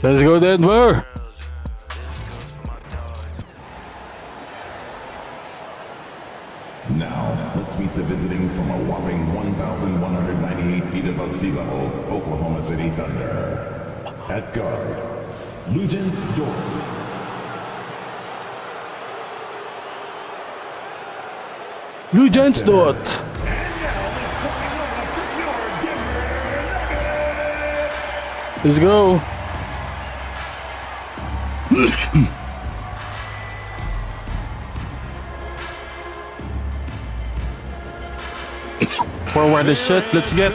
Let's go, Denver. Now, let's meet the visiting from a whopping 1,198 feet above sea level, Oklahoma City Thunder. At guard, Luguentz Dort. Luguentz Dort. Let's go. Forward the shit. Let's get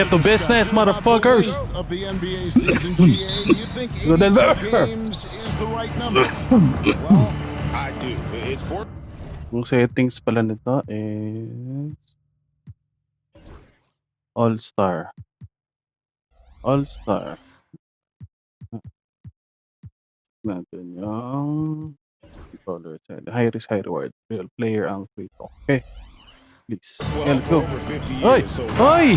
to business, motherfuckers. Of the NBA season, GA, do you think 82 games is the right number? Well, I do. It's for Yung settings pala nito is All-Star. All-Star. Natin yung controller side. High risk, high reward. Real player ang free throw. Okay. Please. Yeah, let's go. Ay! Ay!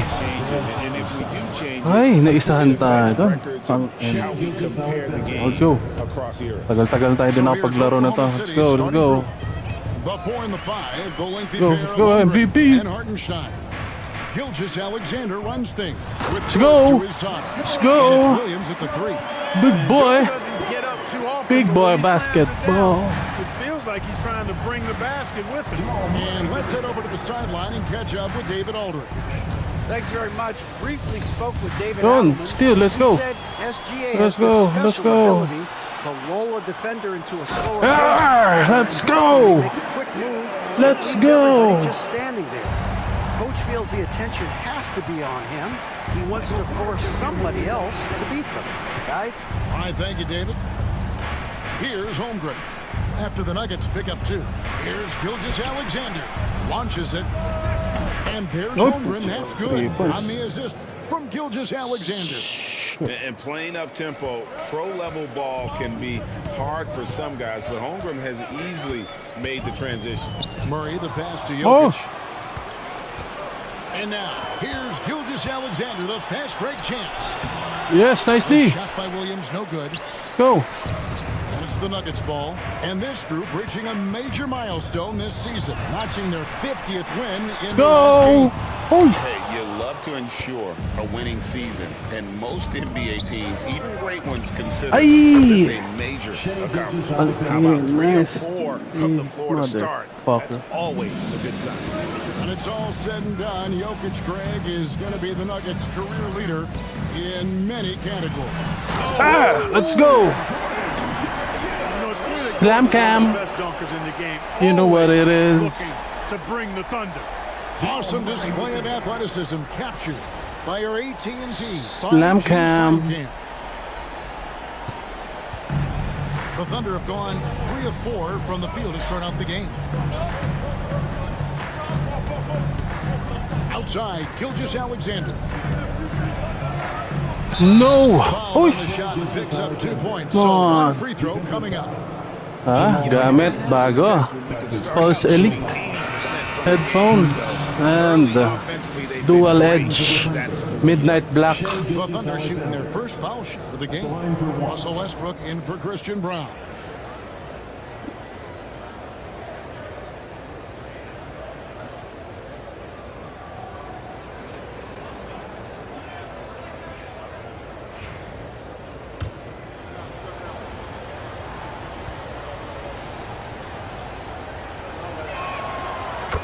Ay! Naisahan tayo doon. Let's go. Tagal-tagal tayo din nakapaglaro na to. Let's go, let's go. The 4 and the 5, the lengthy Go, pair go, of MVP. and Hartenstein. Gilgeous Alexander runs things. Let's go. Let's go. And it's Williams at the 3. Big boy. Doesn't get up too often, Big boy but he's basketball. It feels like he's trying to bring the basket with him. And let's head over to the sideline and catch up with David Aldridge. Thanks very much. Briefly spoke with David Go on, Allen. still, let's He go. said SGA Let's has go, the let's special go. ability to lull a defender into a slower Ah, pace. let's And go. make a quick move. Let's Leaves go. everybody just standing there. Coach feels the attention has to be on him. He wants to force somebody else to beat them. Guys, All right, thank you, David. Here's Holmgren. After the Nuggets pick up 2. Here's Gilgeous Alexander. Launches it. And there's Nope. Holmgren. That's 3 good. points. On the assist from Gilgeous Alexander. And playing up tempo, pro level ball can be hard for some guys, but Holmgren has easily made the transition. Murray, the pass to Oh. Jokic. And now, here's Gilgeous Alexander, the fast break champs. Yes, nice The D. shot by Williams, no good. Go. And it's the Nuggets ball. And this group reaching a major milestone this season, notching their 50th win in the last Go. game. Oh. Hey, you love to ensure a winning season, and most NBA teams, even great ones, consider Ay. this a major accomplishment. How about 3 or Nice. 4 from the floor to start? That's Motherfucker. always a good sign. When it's all said and done, Jokic, Greg, is going to be the Nuggets' career leader in many categories. Ah, let's go. You know, it's clear that Slam Kobe's one cam. of the best dunkers in the game. You know what it Always is. looking to bring the thunder. Awesome display of athleticism captured by our AT&T Slam 5G cam. Sound Cam. The Thunder have gone 3 of 4 from the field to start out the game. Outside, Gilgeous Alexander. No. Foul Uy. on the shot and picks up 2 points. Come So on. one free throw coming up. Ah, gamit bago. Pulse Elite headphones and dual edge midnight black. The Thunder shooting their first foul shot of the game. Russell Westbrook in for Christian Brown.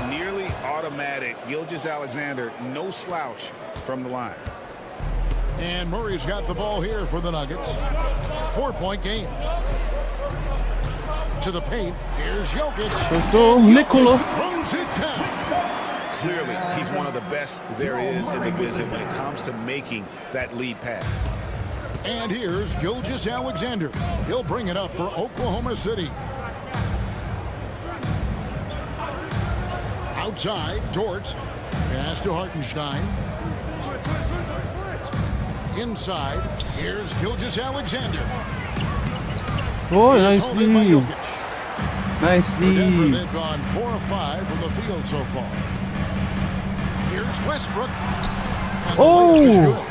Nearly automatic. Gilgeous Alexander, no slouch from the line. And Murray's got the ball here for the Nuggets. 4-point game. To the paint. Here's Jokic. Let's go, Nikola. Throws it down. Clearly, he's one of the best there is in the business when it comes to making that lead pass. And here's Gilgeous Alexander. He'll bring it up for Oklahoma City. Outside, Dort. Pass to Hartenstein. Inside, here's Gilgeous Alexander. Oh, It's nice holding by D. Jokic. Nice For Denver, D. they've gone 4 of 5 from the field so far. Here's Westbrook. And the layup is Oh. good.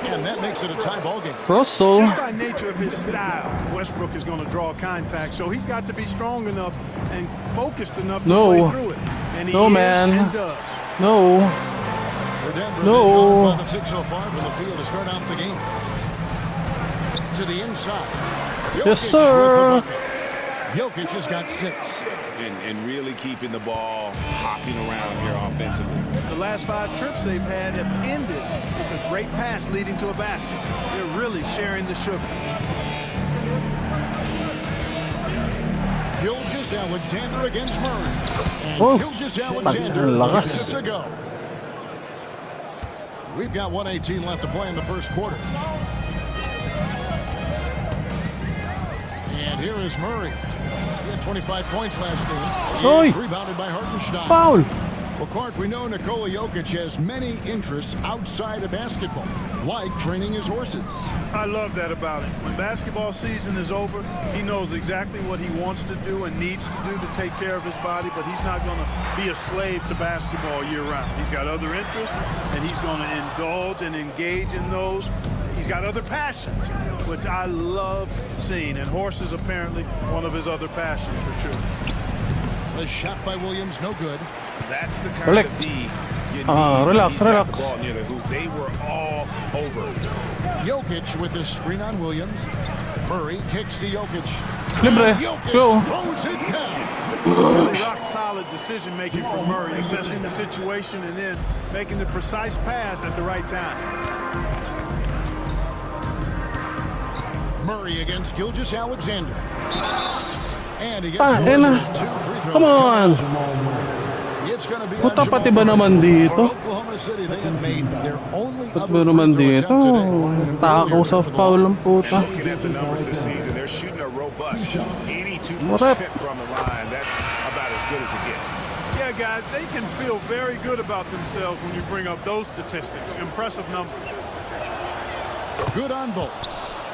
And that makes it a tie ball game. Russell. Just by nature of his style, Westbrook is going to draw contact, so he's got to be strong enough and focused enough to play through it. And he No, is man. and does. No. For Denver, No. they've gone 5 of 6 so far from the field to start out the game. To the inside. Yes, Jokic sir. with the bucket. Jokic has got 6. And really keeping the ball hopping around here offensively. The last 5 trips they've had have ended with a great pass leading to a basket. They're really sharing the sugar. Gilgeous Alexander against Murray. And Oh. Gilgeous Alexander Lakas. gets it to go. We've got 1:18 left to play in the first quarter. And here is Murray. He had 25 points last game. Oy. He's rebounded by Hartenstein. Foul. Well, Clark, we know Nikola Jokic has many interests outside of basketball, like training his horses. I love that about him. When basketball season is over, he knows exactly what he wants to do and needs to do to take care of his body, but he's not going to be a slave to basketball year-round. He's got other interests, and he's going to indulge and engage in those. He's got other passions, which I love seeing, and horses apparently one of his other passions for sure. The shot by Williams, no good. That's the kind Relax. of D you need. Relax, He's got relax. the ball near the hoop. They were all over. Jokic with the screen on Williams. Murray kicks to Jokic. Libre. Jokic Go. throws it down. Really rock-solid decision-making from Murray, assessing the situation and then making the precise pass at the right time. Murray against Gilgeous Alexander. And he gets Ah, those Ella. 2 free throws. Come on. It's going to be Puta, on pati Jamal ba naman Murray. dito? For Oklahoma City, they have made their only Ba't other ba naman free throw dito? attempt today. And Takaw earlier sa for the foul Lakers. ng puta. And looking at the numbers this season, they're shooting a robust 82% What? from the line. That's about as good as it gets. Yeah, guys, they can feel very good about themselves when you bring up those statistics. Impressive numbers. Good on both.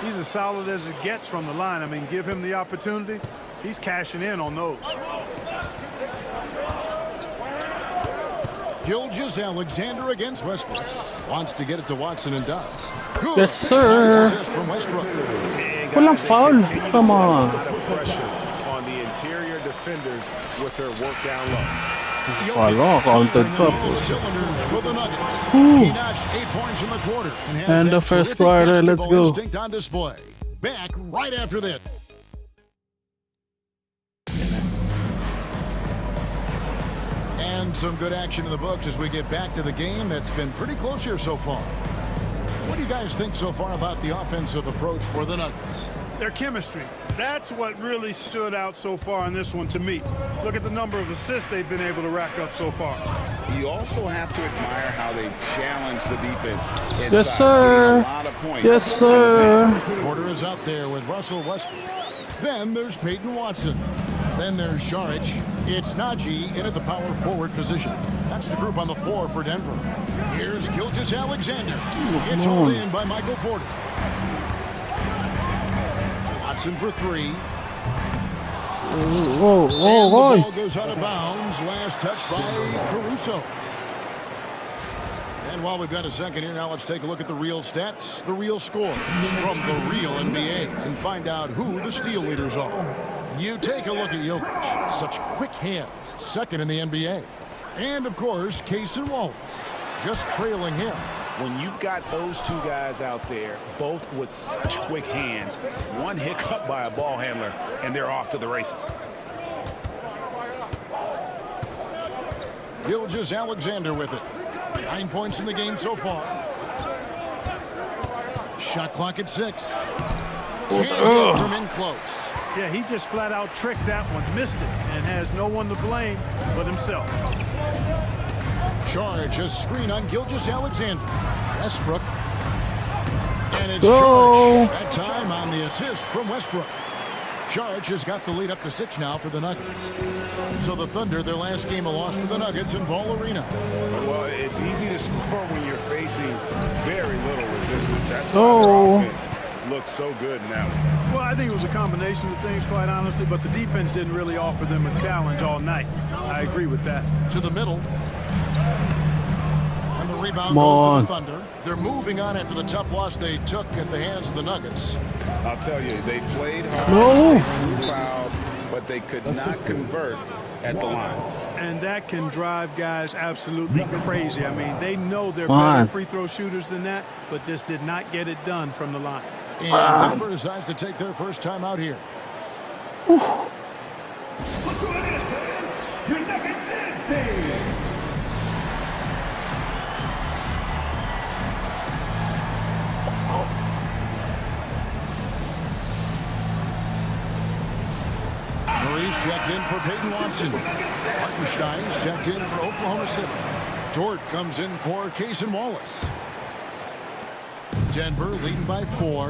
He's as solid as it gets from the line. I mean, give him the opportunity. He's cashing in on those. Gilgeous Alexander against Westbrook. Wants to get it to Watson and does. Good. Yes, sir. Nice assist from Westbrook. And Walang guys, they foul. continue to Come put on. A lot of pressure on the interior defenders with their work down low. Wala, counted pa. All cylinders for the Nuggets. He notched 8 points in the quarter and has And that the first terrific quarter, let's basketball go. instinct on display. Back right after this. And some good action in the books as we get back to the game that's been pretty close here so far. What do you guys think so far about the offensive approach for the Nuggets? Their chemistry. That's what really stood out so far in this one to me. Look at the number of assists they've been able to rack up so far. You also have to admire how they've challenged the defense inside, Yes, sir. getting a lot of points. Yes, sir. Porter is out there with Russell Westbrook. Then there's Peyton Watson. Then there's Saric. It's Najee in at the power forward position. That's the group on the floor for Denver. Here's Gilgeous Alexander. It's hauled in by Michael Porter. Watson for 3. Whoa, And the whoa, ball whoa. goes out of bounds. Last touch by Caruso. And while we've got a second here, now let's take a look at the real stats, the real score from the real NBA, and find out who the steal leaders are. You take a look at Jokic. Such quick hands. Second in the NBA. And, of course, Cason Wallace. Just trailing him. When you've got those two guys out there, both with such quick hands, one hiccup by a ball handler, and they're off to the races. Gilgeous Alexander with it. 9 points in the game so far. Shot clock at 6. Can't get from in close. Yeah, he just flat out tricked that one, missed it, and has no one to blame but himself. Charge a screen on Gilgeous Alexander. Westbrook. And it's Go. Charge. That time on the assist from Westbrook. Charge has got the lead up to 6 now for the Nuggets. So the Thunder, their last game, a loss to the Nuggets in Ball Arena. Well, it's easy to score when you're facing very little resistance. That's why Oh. their offense looks so good now. Well, I think it was a combination of things, quite honestly, but the defense didn't really offer them a challenge all night. I agree with that. To the middle. And the rebound Come goes to on. the Thunder. They're moving on after the tough loss they took at the hands of the Nuggets. I'll tell you, they played hard, No. they drew fouls, but they could not convert at the line. And that can drive guys absolutely crazy. I mean, they know they're Come better on. free throw shooters than that, but just did not get it done from the line. And Denver decides to take their first time out here. Murray's checked in for Peyton Watson. Hartenstein's checked in for Oklahoma City. Dort comes in for Cason Wallace. Denver leading by 4.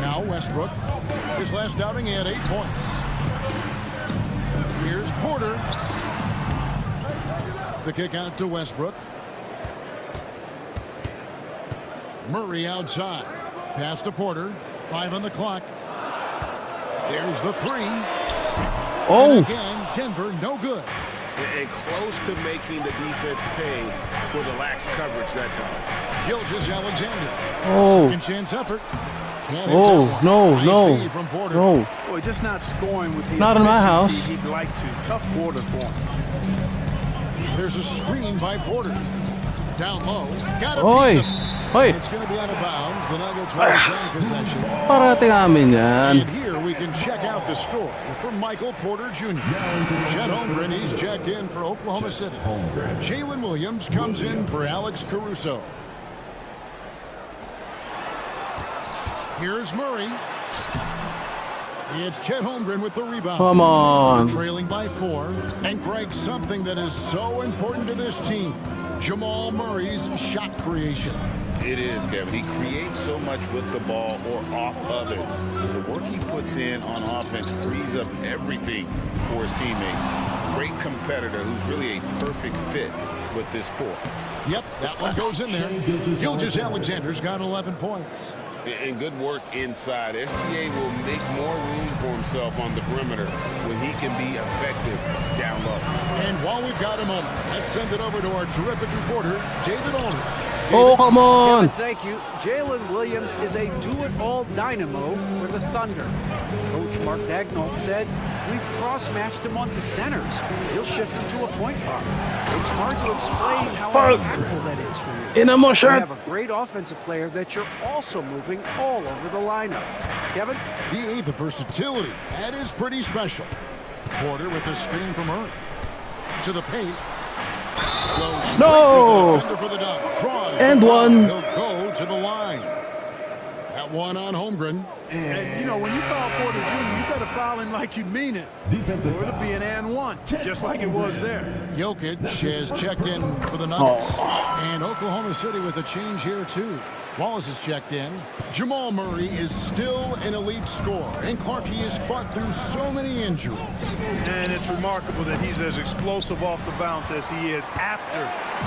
Now Westbrook. His last outing, he had 8 points. Here's Porter. The kick out to Westbrook. Murray outside. Pass to Porter. 5 on the clock. There's the 3. Oh. And again, Denver no good. And close to making the defense pay for the lax coverage that time. Gilgeous Alexander. Oh. Second chance effort. Can't hit Oh, that one. no, Nice no. feed from Porter. No. Boy, just not scoring with the Not in my house. efficiency he'd like to. Tough quarter for him. There's a screen by Porter. Down low. Got a Oy. piece of it. Hoy. It's going to be out of bounds. The Nuggets will retain possession. Parating amin yan. And here we can check out the story for Michael Porter Jr. Chet Holmgren, he's checked in for Oklahoma City. Jalen Williams comes in for Alex Caruso. Here's Murray. It's Chet Holmgren with the rebound. Come on. Trailing by 4. And Greg, something that is so important to this team, Jamal Murray's shot creation. It is, Kevin. He creates so much with the ball or off of it. The work he puts in on offense frees up everything for his teammates. Great competitor who's really a perfect fit with this sport. Yep, that one goes in there. Gilgeous Alexander's got 11 points. And good work inside. SGA will make more room for himself on the perimeter when he can be effective down low. And while we've got a moment, let's send it over to our terrific reporter, David Allman. Oh, come on. Kevin, thank you. Jalen Williams is a do-it-all dynamo for the Thunder. Coach Mark Daigneault said, "We've cross-matched him onto centers. He'll shift him to a point guard. It's hard to explain how impactful that is for you. In a mo You shirt. have a great offensive player that you're also moving all over the lineup." Kevin? DA, the versatility. That is pretty special. Porter with a screen from Murray. To the paint. Goes straight No. to the defender for the dunk. Draws And the foul. one. He'll go to the line. That one on Holmgren. And, you know, when you foul Porter Jr., you better foul him like you mean it. Defensive Or it'll be an and one, just like it was there. Jokic has checked in for the Nuggets. And Oklahoma City with a change here, too. Wallace is checked in. Jamal Murray is still an elite scorer. And Clark, he has fought through so many injuries. And it's remarkable that he's as explosive off the bounce as he is after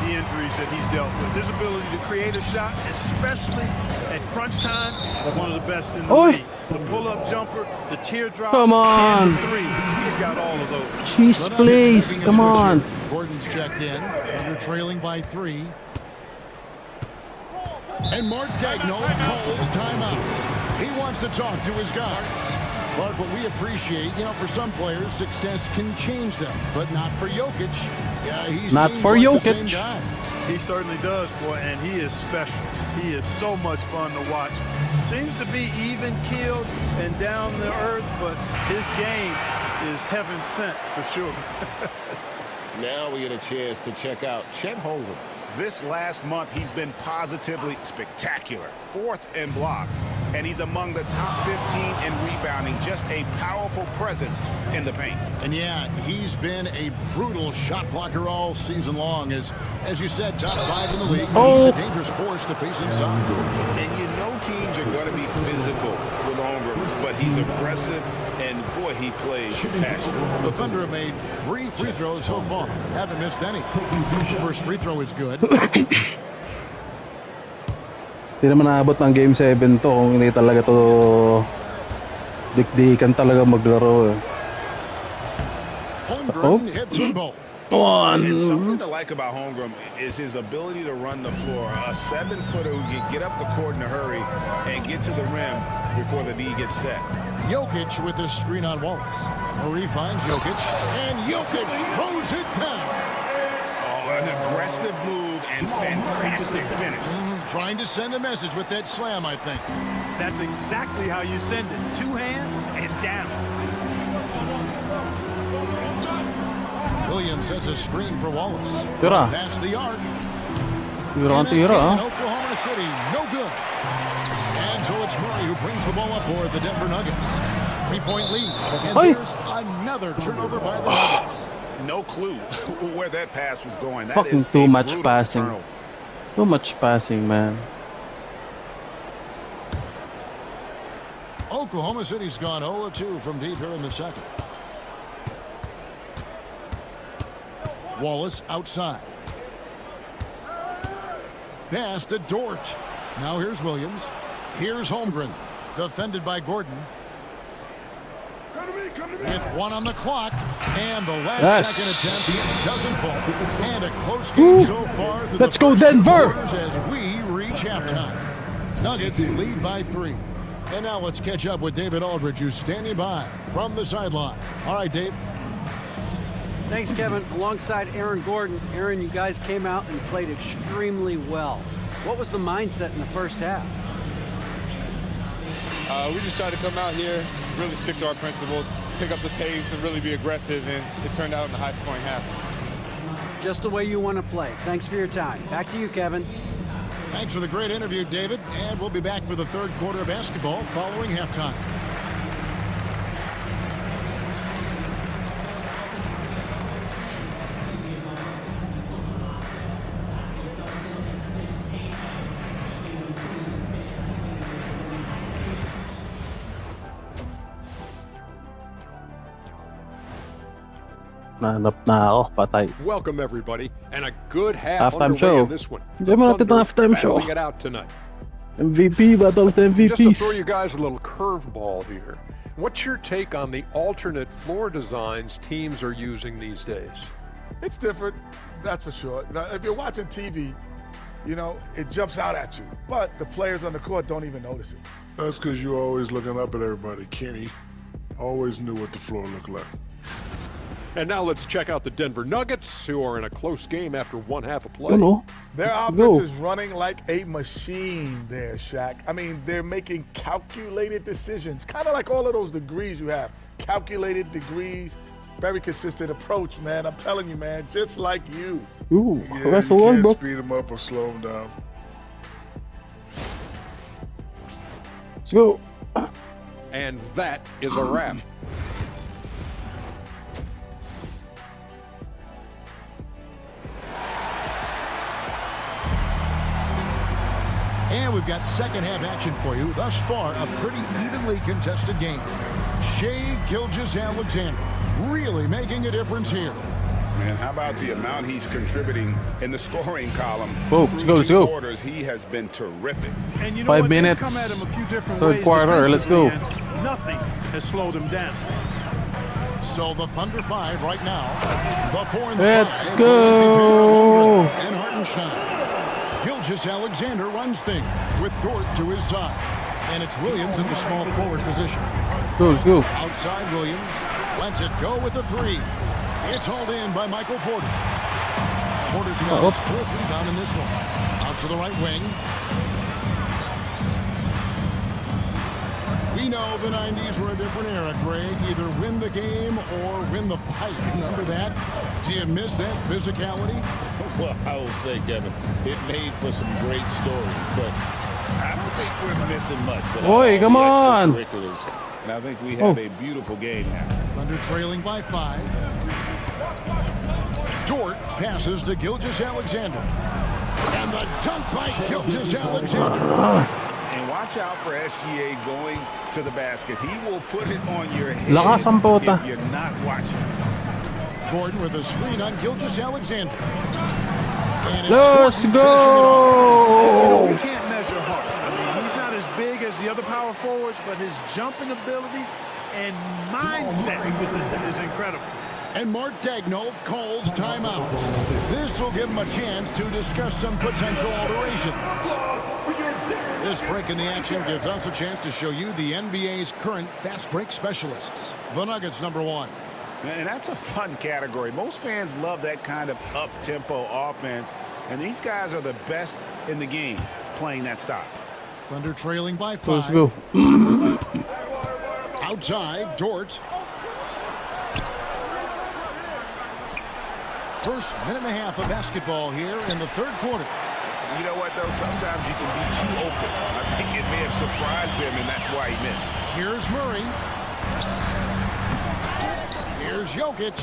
the injuries that he's dealt with. His ability to create a shot, especially at crunch time, is one of the best in the Oy. league. The pull-up jumper, the teardrop, Come on. and the 3. He's got all of those. Cheese, The Nuggets please. making a Come switch on. here. Gordon's checked in. Under trailing by 3. And Mark Daigneault calls timeout. He wants to talk to his guys. Clark, what we appreciate, you know, for some players, success can change them, but not for Jokic. Yeah, he Not seems for like the Jokic. same guy. He certainly does, boy, and he is special. He is so much fun to watch. Seems to be even-keeled and down to earth, but his game is heaven sent for sure. Now we get a chance to check out Chet Holmgren. This last month, he's been positively spectacular. 4th in blocks, and he's among the top 15 in rebounding. Just a powerful presence in the paint. And yeah, he's been a brutal shot blocker all season long. As you said, top 5 in the league. But he's a dangerous force to face inside. And you know teams are going to be physical with Holmgren, but he's aggressive, and boy, he plays with passion. The Thunder have made 3 free throws so far. Haven't missed any. First free throw is good. Hindi naman naabot ng Game 7 to kung hindi talaga to dikdikan talaga maglaro eh. Holmgren hits them both. Come And something on. to like about Holmgren is his ability to run the floor. A 7-footer who can get up the court in a hurry and get to the rim before the D gets set. Jokic with this screen on Wallace. Murray finds Jokic, and Jokic throws it down. Oh, an aggressive move and fantastic finish. Trying to send a message with that slam, I think. That's exactly how you send it. 2 hands and down. Williams sets a screen for Wallace. Tira. Past the arc. Tira ang And tira, again, ah. Oklahoma City, no good. And so it's Murray who brings the ball up for the Denver Nuggets. 3-point lead. And Hey. there's another turnover by the Nuggets. No clue where that pass was going. That Fucking is too a much brutal passing. turnover. Too much passing, man. Oklahoma City's gone 0-2 from deep here in the second. Wallace outside. Pass to Dort. Now here's Williams. Here's Holmgren. Defended by Gordon. With 1 on the clock. And the last Yes. second attempt doesn't fall. And a close game so far. Through Let's the go, first 2 Denver. quarters as we reach halftime. Nuggets lead by 3. And now let's catch up with David Aldridge, who's standing by from the sideline. All right, Dave. Thanks, Kevin. Alongside Aaron Gordon. Aaron, you guys came out and played extremely well. What was the mindset in the first half? We just tried to come out here, really stick to our principles, pick up the pace, and really be aggressive, and it turned out in a high-scoring half. Just the way you want to play. Thanks for your time. Back to you, Kevin. Thanks for the great interview, David. And we'll be back for the third quarter of basketball following halftime. Nahanap na ako. Patay. Welcome everybody, and a good half Halftime underway show. in this one. Hindi mo natin Thunder ang halftime show. battling it out tonight. MVP, battle of the Just to MVPs. throw you guys a little curveball here. What's your take on the alternate floor designs teams are using these days? It's different, that's for sure. Now, if you're watching TV, you know, it jumps out at you. But the players on the court don't even notice it. That's because you're always looking up at everybody. Kenny always knew what the floor looked like. And now let's check out the Denver Nuggets, who are in a close game after one half of play. Ano? Their Let's offense go. is running like a machine there, Shaq. I mean, they're making calculated decisions, kind of like all of those degrees you have. Calculated degrees, very consistent approach, man. I'm telling you, man, just like you. Ooh, Yeah, that's you the one, can't bro. speed him up or slow him down. Let's go. And that is a wrap. And we've got second half action for you. Thus far, a pretty evenly contested game. Shai Gilgeous-Alexander really making a difference here. And how about the amount he's contributing in the scoring column? Go, let's Through go, let's 2 go. quarters, he has been terrific. And you know 5 what? They've minutes. come at him a few different Third ways quarter, let's go. defensively, and nothing has slowed him down. So the Thunder 5 right now. The 4 and the Let's 5. go. And Hartenstein. Gilgeous-Alexander runs things with Dort to his side. And it's Williams in the small forward position. Go, let's go. Outside Williams. Lets it go with a 3. It's hauled in by Michael Porter. Porter's got his 4th rebound in this one. Out to the right wing. We know the 90s were a different era, Greg. Either win the game or win the fight. Remember that? Do you miss that physicality? Well, I will say, Kevin, it made for some great stories, but I don't think we're missing much. But Oi, all come the on. extracurriculars. And I think we have Oh. a beautiful game now. Thunder trailing by 5. Dort passes to Gilgeous-Alexander. And the dunk by Gilgeous-Alexander. And watch out for SGA going to the basket. He will put it on your head Lakas ang pota. if you're not watching. Gordon with a screen on Gilgeous-Alexander. And it's Let's Gordon You know, go. we can't measure heart. I mean, he's not as big as the other power forwards, but his jumping ability and mindset is incredible. And Mark Daigneault calls timeout. This will give him a chance to discuss some potential alterations. This break in the action gives us a chance to show you the NBA's current fast break specialists. The Nuggets, number one. And that's a fun category. Most fans love that kind of up-tempo offense, and these guys are the best in the game playing that style. Thunder trailing by 5. Let's go. Outside, Dort. First minute and a half of basketball here in the third quarter. You know what, though? Sometimes you can be too open. I think it may have surprised him, and that's why he missed. Here's Murray. Here's Jokic.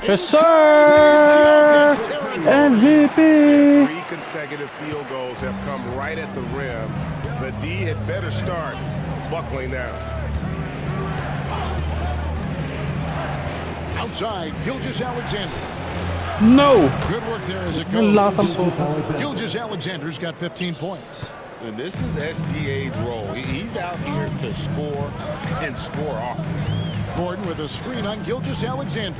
Yes, sir! MVP! 3 consecutive field goals have come right at the rim. The D had better start buckling down. Outside, Gilgeous-Alexander. No! Good work there as it Wala goes. kang puso. Gilgeous-Alexander's got 15 points. And this is SGA's role. He's out here to score and score often. Gordon with a screen on Gilgeous-Alexander.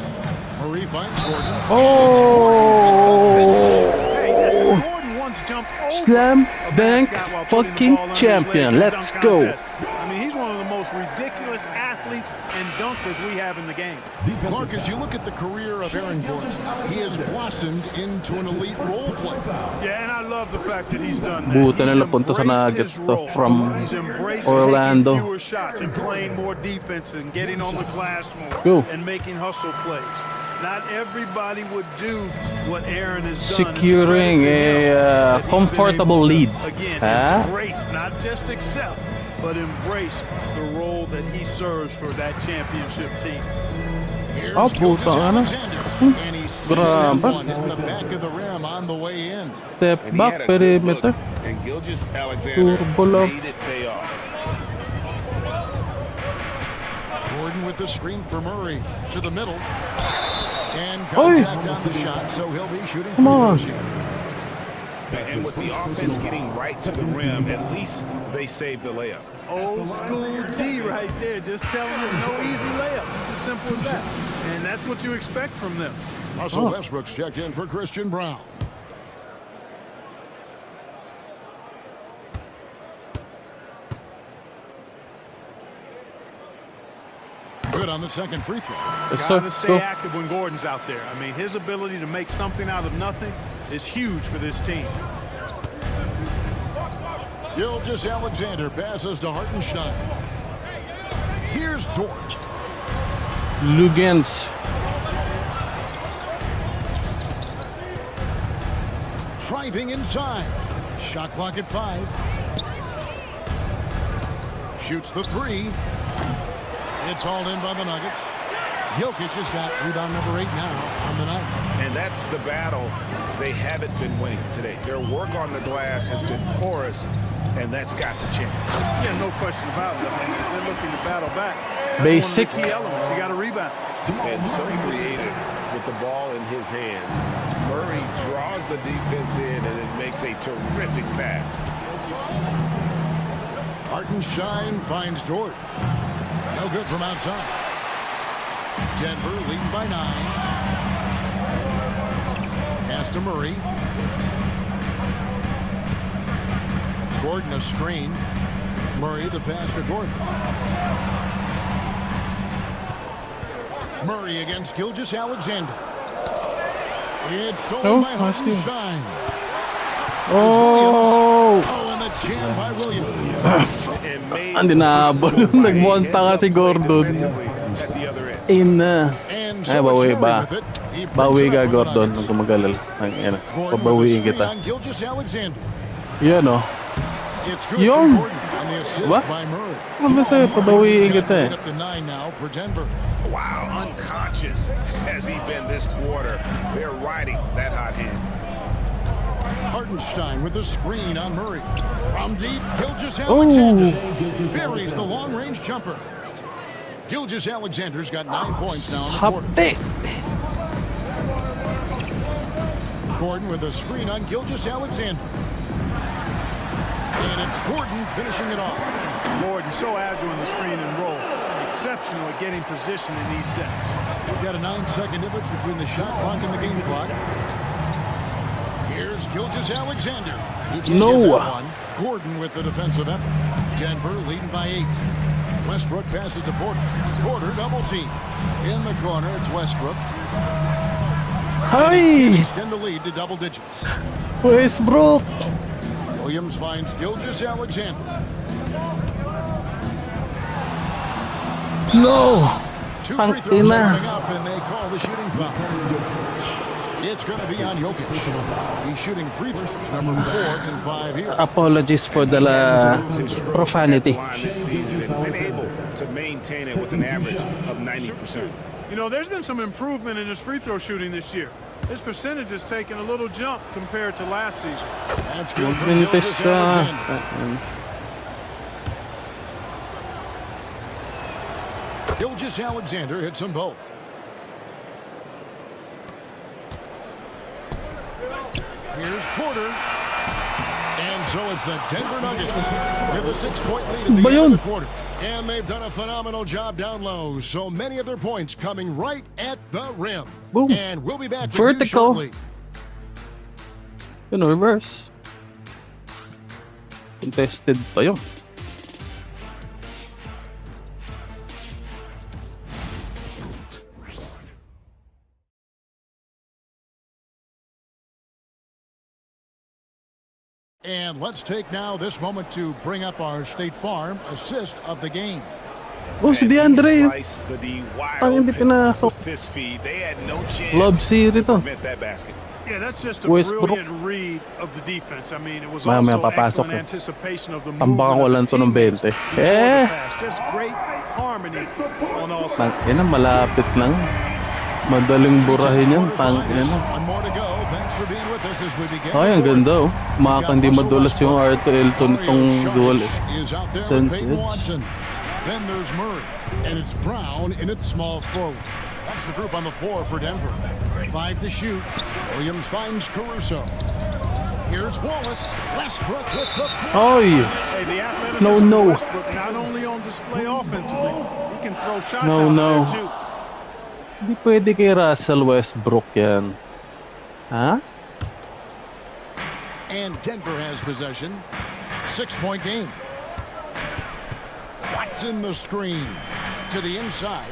Murray finds Gordon. Oh! Hey, listen, Gordon once jumped over Slam a dunk mascot while putting the fucking ball under his champion. legs in a Let's dunk go. contest. I mean, he's one of the most ridiculous athletes and dunkers we have in the game. Clark, as you look at the career of Aaron Gordon, he has blossomed into an elite role player. Yeah, and I love the fact that he's done that. Buti He's na napunta sa embraced Nuggets his to role. from He's embraced Orlando. taking fewer shots and playing more defense and getting on the glass more Go. and making hustle plays. Not everybody would do what Aaron has done. Securing a comfortable lead. Again, Huh? embrace, not just accept, but embrace the role that he serves for that championship team. Here's Oh, puta, ano? Gilgeous-Alexander. And he sees that Grabe. one in the back of the rim on the way in. Step And he back had a good look, perimeter. and Gilgeous-Alexander Turbo lock. made it pay off. Gordon with the screen for Murray to the middle. And Oy. contact on the shot, so he'll be shooting Come free on. throws here. And with the offense getting right to the rim, at least they saved the layup. Old school D right there, just telling them no easy layups. It's as simple as that. And that's what you expect from them. Russell Westbrook's checked in for Christian Brown. Good on the second free throw. Yes, sir. Gotta stay Go. active when Gordon's out there. I mean, his ability to make something out of nothing is huge for this team. Gilgeous-Alexander passes to Hartenstein. Here's Dort. Lugens. Driving inside. Shot clock at 5. Shoots the 3. It's hauled in by the Nuggets. Jokic has got rebound number 8 now on the night. And that's the battle they haven't been winning today. Their work on the glass has been porous, and that's got to change. Yeah, no question about it. I mean, they're looking to battle back. That's Basic. one of the key elements. You got to rebound. And so creative with the ball in his hand. Murray draws the defense in and then makes a terrific pass. Hartenstein finds Dort. No good from outside. Denver leading by 9. Pass to Murray. Gordon a screen. Murray the pass to Gordon. Murray against Gilgeous-Alexander. It's stolen by Hartenstein. Oh! Oh, and the jam by Williams. And made Hindi na habol. Nagmonta ka si Gordon. at the other end. Ina. And Ay, so bawi it's ba? Murray with it. He brings Bawi it ka, up for the Gordon. Nuggets. Huwag ka mag-alala. Ay, yan. Gordon Pabawiin with the kita. screen on Gilgeous-Alexander. Yan o. It's good Yun. for Gordon on the assist Ba? by Murray. Ano sa'yo? Pabawiin kita eh. Up to 9 now for Denver. Wow, unconscious has he been this quarter. They're riding that hot hand. Hartenstein with the screen on Murray. From deep, Gilgeous-Alexander buries the long-range jumper. Gilgeous-Alexander's got 9 points now in the quarter. Hapte! Gordon with a screen on Gilgeous-Alexander. And it's Gordon finishing it off. Gordon so agile in the screen and roll. Exceptional at getting position in these sets. We've got a 9-second difference between the shot clock and the game clock. Here's Gilgeous-Alexander. He can't No. get that one. Gordon with the defensive effort. Denver leading by 8. Westbrook passes to Porter. Porter double team. In the corner, it's Westbrook. Ay! Extend the lead to double digits. Westbrook! Williams finds Gilgeous-Alexander. No! 2 Ang free throws ina. coming up, and they call the shooting foul. It's going to be on Jokic. He's shooting free throws, number 4 and 5 here. Apologies for the profanity. This season and been able to maintain it with an average of 90%. You know, there's been some improvement in his free throw shooting this year. His percentage has taken a little jump compared to last season. That's good for Vintage ka. Gilgeous-Alexander. Gilgeous-Alexander hits them both. Here's Porter. And so it's the Denver Nuggets with a 6-point lead at the end of the quarter. And they've done a phenomenal job down low. So many of their points coming right at the rim. Boom. And we'll be back with Vertical. you shortly. Yun, reverse. Contested pa yun. And let's take now this moment to bring up our State Farm assist of the game. Oh, si And he DeAndre. sliced the D wide Ang hindi open pinasok. with this feed. They had no chance Love series to. to prevent that basket. Yeah, that's just a Westbrook. brilliant read of the defense. I mean, it was Mamaya also papasok excellent eh. anticipation of the Tambakan ko movement lang of to his ng teammates 20. before the pass. Just great harmony on all Tang sides. ina, malapit lang. Madaling burahin yan. Tang ina. One more to go. Thanks for being with us as we begin. Ay, ang ganda oh. Makakandi madulas yung R2L2 nitong dual eh. Is out there with Sense Peyton it. Watson. Then there's Murray, and it's Brown in its small forward. That's the group on the floor for Denver. 5 to shoot. Williams finds Caruso. Here's Wallace. Westbrook with the Ay! Hey, the athleticism No, of no. Westbrook not only on display offensively, he can throw shots No, out no. there too. Hindi pwede kay Russell Westbrook yan. Ha? And Denver has possession. 6-point game. Watson the screen to the inside.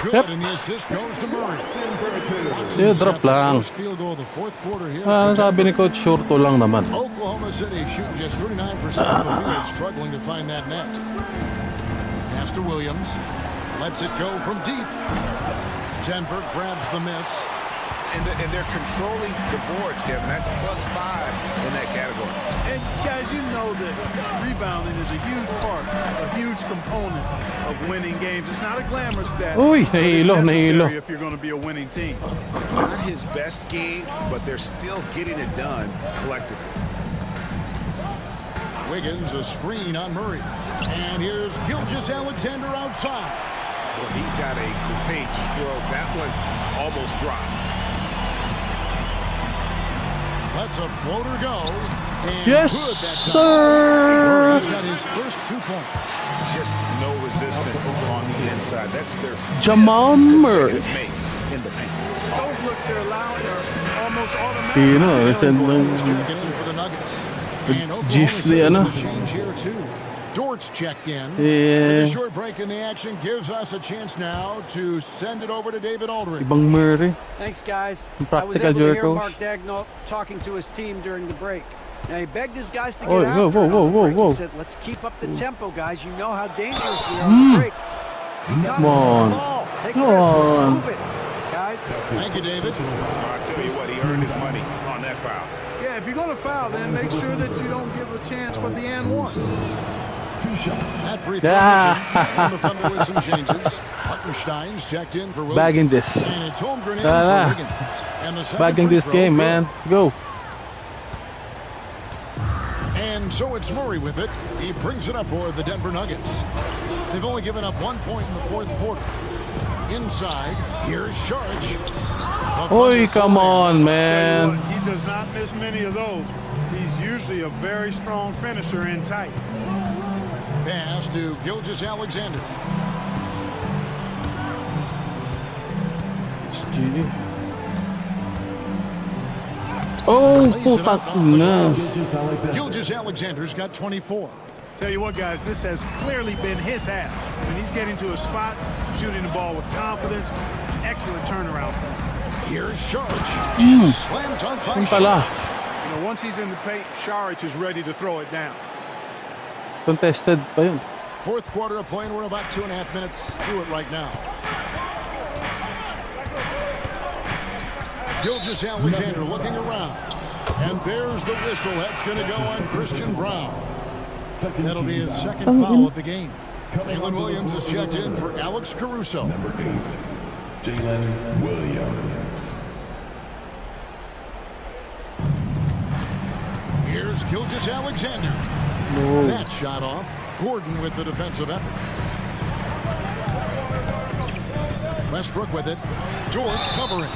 Good, Yep. and the assist goes to Murray. Yeah, drop lang. First field goal of the fourth quarter here. Ah, for sabi ni Denver. Coach, shorto lang naman. Oklahoma City shooting just 39% of the field, struggling to find that net. Pass to Williams. Lets it go from deep. Denver grabs the miss. And they're controlling the boards, Kevin. That's +5 in that category. And guys, you know that rebounding is a huge part, a huge component of winning games. It's not a glamorous stat, Uy, but it's nahilo, nahilo. necessary if you're going to be a winning team. Not his best game, but they're still getting it done collectively. Wiggins a screen on Murray. And here's Gilgeous-Alexander outside. Well, he's got a great stroke. That one almost dropped. Lets a floater go. And Yes, good that time. sir! Murray's got his first 2 points. Just no resistance on the inside. That's their Jamal Murray. consecutive make in the paint. Those looks they're allowing are almost automatic. Pino, recent lang. Checking in for the Nuggets. And Oklahoma GIF City ni ano. with a change here too. Dortz checked in. Yeah. With a short break in the action gives us a chance now to send it over to David Aldridge. Ibang Murray. Thanks, guys. Some I was practical able to hear Jerichos. Mark Daigneault talking to his team during the break. Now, he begged his guys to get Oh, after whoa, it on whoa, the whoa, break. whoa. He said, let's keep up the tempo, guys. You know how dangerous we are on the break. Be confident on. in the ball. Take Come risks. on. Move it, guys. Thank you, David. I'll tell you what, he earned his money on that foul. Yeah, if you're going to foul, then make sure that you don't give a chance for the and one. That free throw and the Thunder with some changes. Hartenstein's checked in for Williams. Bagging this. And it's Holmgren in Tara. for Wiggins. And the second Bagging free this throw game, good. man. Go. And so it's Murray with it. He brings it up for the Denver Nuggets. They've only given up 1 point in the fourth quarter. Inside, here's Saric. Oy, come on, Tell you man. what, he does not miss many of those. He's usually a very strong finisher in tight. Pass to Gilgeous-Alexander. GG. Oh, Lays it up putak off the na. glass. Gilgeous Alexander's got 24. Tell you what, guys, this has clearly been his half. When he's getting to a spot, shooting the ball with confidence, excellent turnaround for him. Here's Sharich. Slam dunk by Yun pala. Sharich. You know, once he's in the paint, Saric is ready to throw it down. Contested pa yun. Fourth quarter of play, and we're about 2.5 minutes through it right now. Gilgeous Alexander looking around. And there's the whistle. That's going to go on Christian Braun. That'll be his second foul of the game. Jalen Williams is checked in for Alex Caruso. Number 8, Jalen Williams. Here's Gilgeous Alexander. That shot off. Gordon with the defensive effort. Westbrook with it. Dort covering.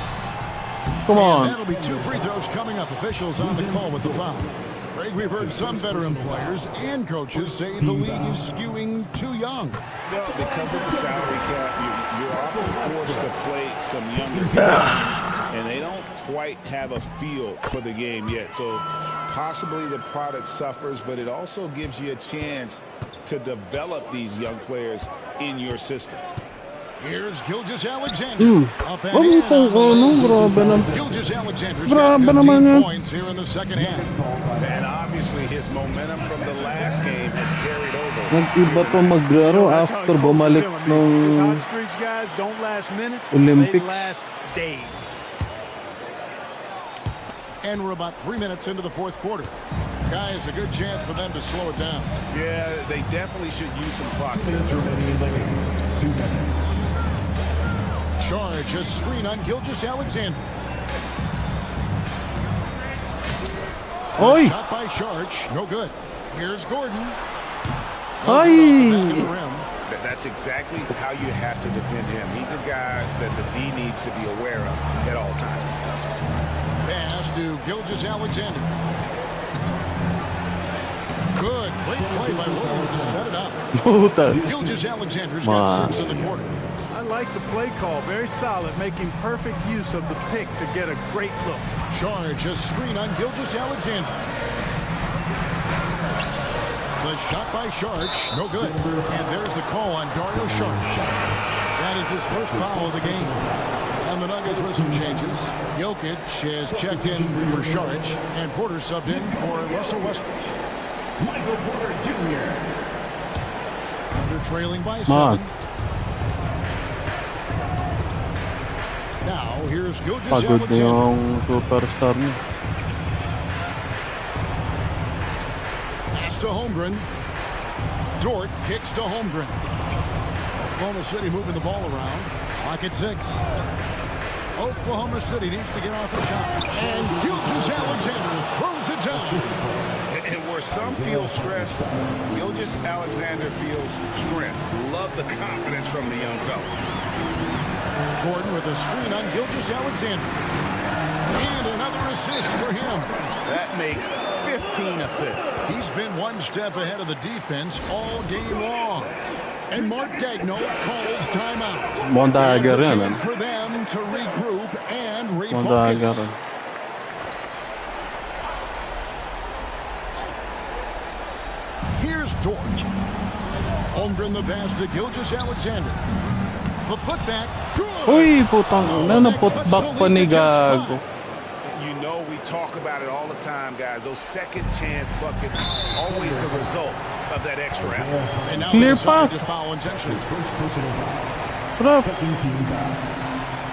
Come And on. that'll be 2 free throws coming up. Officials on the call with the foul. Greg, we've heard some veteran players and coaches say the league is skewing too young. Well, because of the salary cap, you're often forced to play some younger guys, and they don't quite have a feel for the game yet. So possibly the product suffers, but it also gives you a chance to develop these young players in your system. Here's Gilgeous Alexander. Up and Huwag in mo kung on the ano, grabe naman. Gilgeous Alexander's got Grabe 15 naman yan. points here in the second half. And obviously his momentum from the last game has carried over. Nag-iba to maglaro That's how after it goes for bumalik them. I mean, His ng hot streaks, guys, don't last minutes. Olympics. They last days. And we're about 3 minutes into the fourth quarter. Guys, a good chance for them to slow it down. Yeah, they definitely should use some clock. Charge a screen on Gilgeous Alexander. Oy! Shot by Charge, no good. Here's Gordon. Ay! Back of the rim. That's exactly how you have to defend him. He's a guy that the D needs to be aware of at all times. Pass to Gilgeous Alexander. Good. Great play by Williams to set it up. Puta. Gilgeous Alexander's got Man. 6 in the quarter. I like the play call. Very solid, making perfect use of the pick to get a great look. Charge a screen on Gilgeous Alexander. The shot by Charge, no good. And there's the call on Dario Saric. That is his first foul of the game. And the Nuggets with some changes. Jokic is checked in for Saric, and Porter subbed in for Russell Westbrook. Michael Porter Jr. They're trailing by 7. Now, here's Gilgeous Pagod na Alexander. yung superstar niya. Pass to Holmgren. Dort kicks to Holmgren. Oklahoma City moving the ball around. Clock at 6. Oklahoma City needs to get off the shot. And Gilgeous Alexander throws it down. And where some feel stressed, Gilgeous Alexander feels strength. Love the confidence from the young fella. Gordon with a screen on Gilgeous Alexander. And another assist for him. That makes 15 assists. He's been one step ahead of the defense all game long. And Mark Daigneault calls timeout. Mukhang dagger It's a yan. chance for them to regroup and Mukhang dagger. refocus. Here's Dort. Holmgren the pass to Gilgeous Alexander. The putback. Good. Uy, putang ina. Naputback pa ni Gago. You know we talk about it all the time, guys. Those second chance buckets, always the result of that extra effort. And now Clear they decide pass. to foul intentionally. Bro.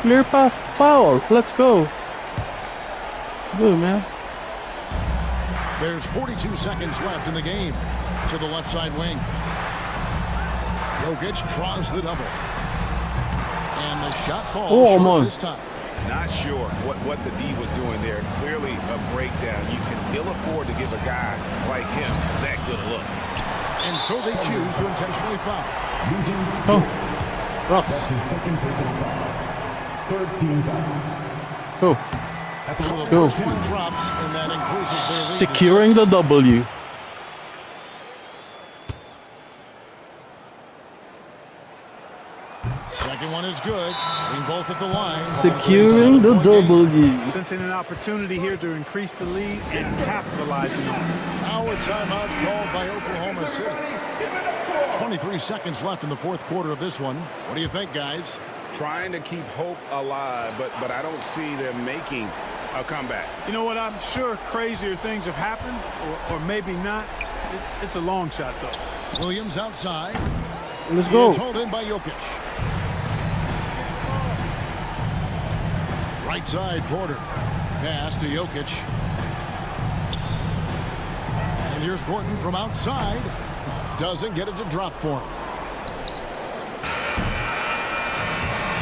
Clear pass. Foul. Let's go. Good, man. There's 42 seconds left in the game. To the left side wing. Jokic draws the double. And the shot falls Oh, short man. this time. Not sure what the D was doing there. Clearly a breakdown. You can ill afford to give a guy like him that good a look. And so they choose to intentionally foul. Oh. Rocks. That's his second personal foul. Third team foul. Go. So the Go. first one drops, and that increases their lead to Securing the 6. W. Second one is good. Putting both at the line. Securing the W. Sensing an opportunity here to increase the lead and capitalizing on it. Now a timeout called by Oklahoma City. 23 seconds left in the fourth quarter of this one. What do you think, guys? Trying to keep hope alive, but I don't see them making a comeback. You know what? I'm sure crazier things have happened, or maybe not. It's a long shot, though. Williams outside. Let's go. It's hauled in by Jokic. Right side, Porter. Pass to Jokic. And here's Gordon from outside. Doesn't get it to drop for him.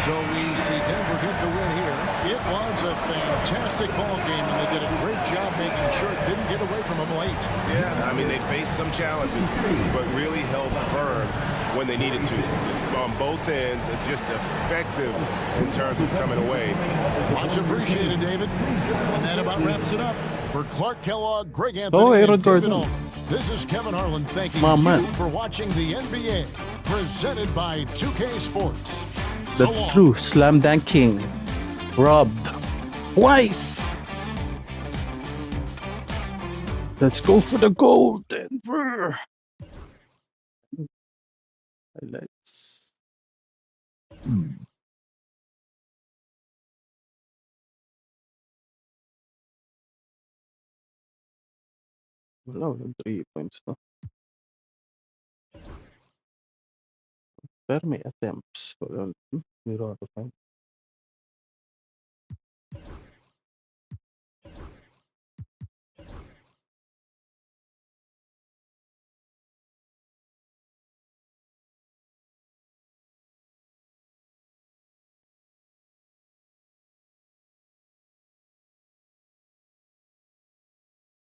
So we see Denver get the win here. It was a fantastic ball game, and they did a great job making sure it didn't get away from them late. Yeah, I mean, they faced some challenges, but really held firm when they needed to. On both ends, just effective in terms of coming away. Much appreciated, David. And that about wraps it up. For Clark Kellogg, Greg Anthony, Oh, Aaron and David Gordon. Allman, this is Kevin Harlan thanking My you man. for watching the NBA, presented by 2K Sports. The So long. true slam dunk king. Robbed. Twice. Let's go for the gold, Denver. Highlights. Wala, walang 3 points to. Pero may attempts. Wala, 0 out of 5.